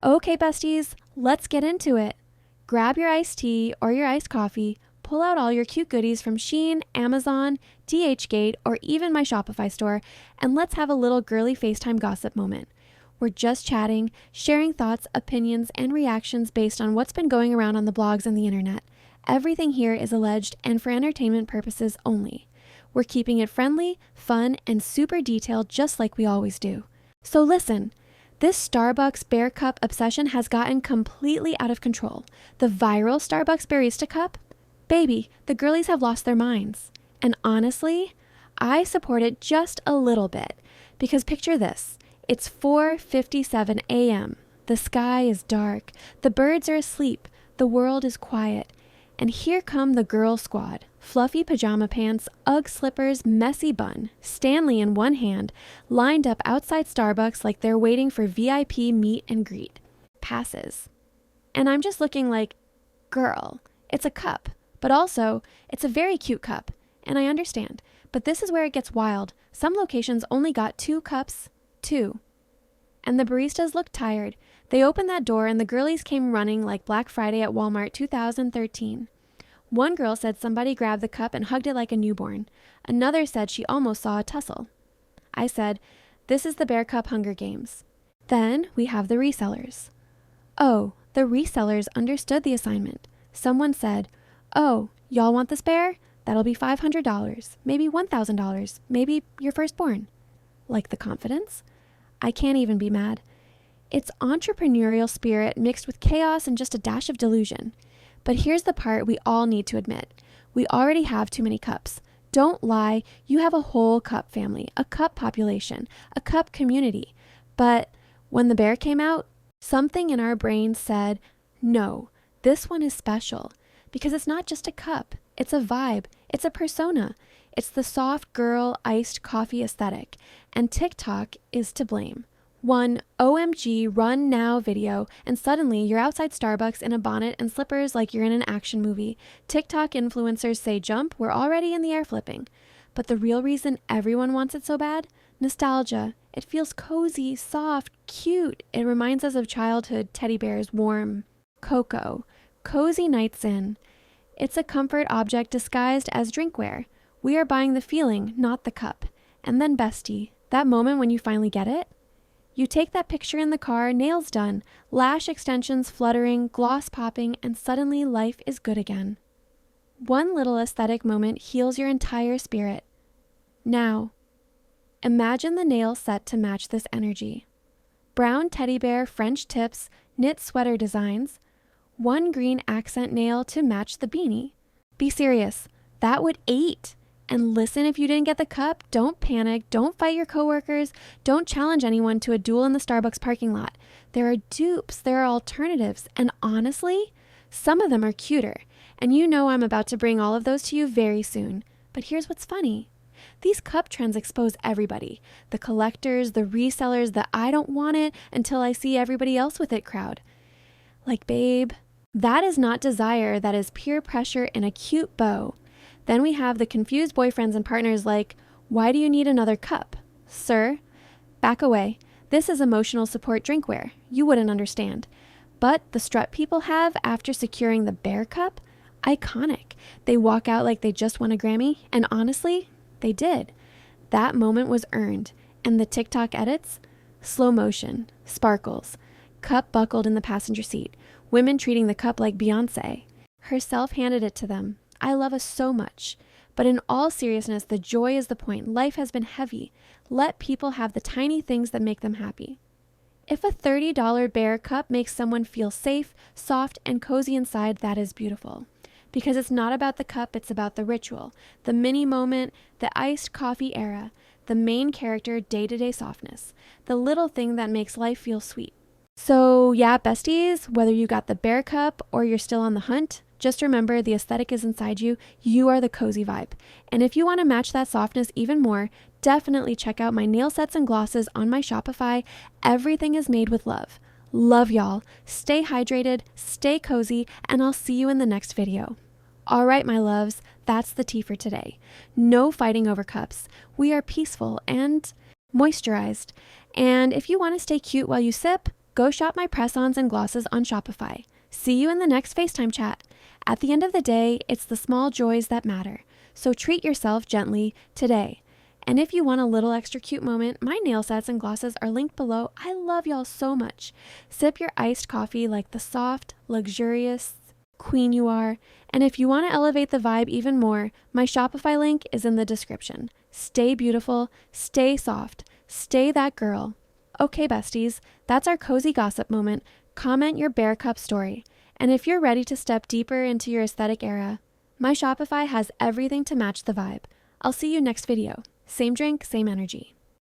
Okay, besties, let's get into it. Grab your iced tea or your iced coffee, pull out all your cute goodies from Shein, Amazon, DHgate, or even my Shopify store, and let's have a little girly FaceTime gossip moment. We're just chatting, sharing thoughts, opinions, and reactions based on what's been going around on the blogs and the internet. Everything here is alleged and for entertainment purposes only. We're keeping it friendly, fun, and super detailed just like we always do. So listen. This Starbucks Bear Cup obsession has gotten completely out of control. The viral Starbucks Barista Cup? Baby, the girlies have lost their minds. And honestly, I support it just a little bit. Because picture this, it's 4:57 a.m. The sky is dark, the birds are asleep, the world is quiet. And here come the girl squad. Fluffy pajama pants, Ugg slippers, messy bun, Stanley in one hand, lined up outside Starbucks like they're waiting for VIP meet and greet. Passes. And I'm just looking like, girl, it's a cup, but also it's a very cute cup. And I understand, but this is where it gets wild. Some locations only got 2 cups, 2. And the baristas looked tired. They opened that door and the girlies came running like Black Friday at Walmart 2013. One girl said somebody grabbed the cup and hugged it like a newborn. Another said she almost saw a tussle. I said, this is the Bear Cup Hunger Games. Then we have the resellers. Oh, the resellers understood the assignment. Someone said, oh, y'all want this bear? That'll be $500, maybe $1,000, maybe your firstborn. Like the confidence? I can't even be mad. It's entrepreneurial spirit mixed with chaos and just a dash of delusion. But here's the part we all need to admit. We already have too many cups. Don't lie, you have a whole cup family, a cup population, a cup community. But when the bear came out, something in our brain said, no, this one is special. Because it's not just a cup, it's a vibe, it's a persona. It's the soft girl iced coffee aesthetic. And TikTok is to blame. One OMG run now video and suddenly you're outside Starbucks in a bonnet and slippers like you're in an action movie. TikTok influencers say jump, we're already in the air flipping. But the real reason everyone wants it so bad? Nostalgia. It feels cozy, soft, cute. It reminds us of childhood teddy bears, warm, cocoa, cozy nights in. It's a comfort object disguised as drinkware. We are buying the feeling, not the cup. And then bestie, that moment when you finally get it? You take that picture in the car, nails done, lash extensions fluttering, gloss popping, and suddenly life is good again. One little aesthetic moment heals your entire spirit. Now, imagine the nails set to match this energy. Brown teddy bear French tips, knit sweater designs, one green accent nail to match the beanie. Be serious, that would 8. And listen, if you didn't get the cup, don't panic, don't fight your coworkers, don't challenge anyone to a duel in the Starbucks parking lot. There are dupes, there are alternatives, and honestly, some of them are cuter. And you know I'm about to bring all of those to you very soon. But here's what's funny. These cup trends expose everybody. The collectors, the resellers, the I don't want it until I see everybody else with it crowd. Like, babe, that is not desire, that is peer pressure in a cute bow. Then we have the confused boyfriends and partners like, why do you need another cup? Sir, back away. This is emotional support drinkware. You wouldn't understand. But the strut people have after securing the Bear Cup? Iconic. They walk out like they just won a Grammy, and honestly, they did. That moment was earned. And the TikTok edits? Slow motion, sparkles, cup buckled in the passenger seat, women treating the cup like Beyonce. Herself handed it to them. I love us so much. But in all seriousness, the joy is the point. Life has been heavy. Let people have the tiny things that make them happy. If a $30 Bear Cup makes someone feel safe, soft, and cozy inside, that is beautiful. Because it's not about the cup, it's about the ritual, the mini moment, the iced coffee era, the main character day-to-day softness, the little thing that makes life feel sweet. So yeah, besties, whether you got the Bear Cup or you're still on the hunt, just remember the aesthetic is inside you. You are the cozy vibe. And if you want to match that softness even more, definitely check out my nail sets and glosses on my Shopify. Everything is made with love. Love y'all. Stay hydrated, stay cozy, and I'll see you in the next video. All right, my loves, that's the tea for today. No fighting over cups. We are peaceful and moisturized. And if you want to stay cute while you sip, Go shop my press-ons and glosses on Shopify. See you in the next FaceTime chat. At the end of the day, it's the small joys that matter. So treat yourself gently today. And if you want a little extra cute moment, my nail sets and glosses are linked below. I love y'all so much. Sip your iced coffee like the soft, luxurious queen you are. And if you want to elevate the vibe even more, my Shopify link is in the description. Stay beautiful, stay soft, stay that girl. Okay, besties, that's our cozy gossip moment. Comment your Bear Cup story. And if you're ready to step deeper into your aesthetic era, my Shopify has everything to match the vibe. I'll see you next video. Same drink, same energy.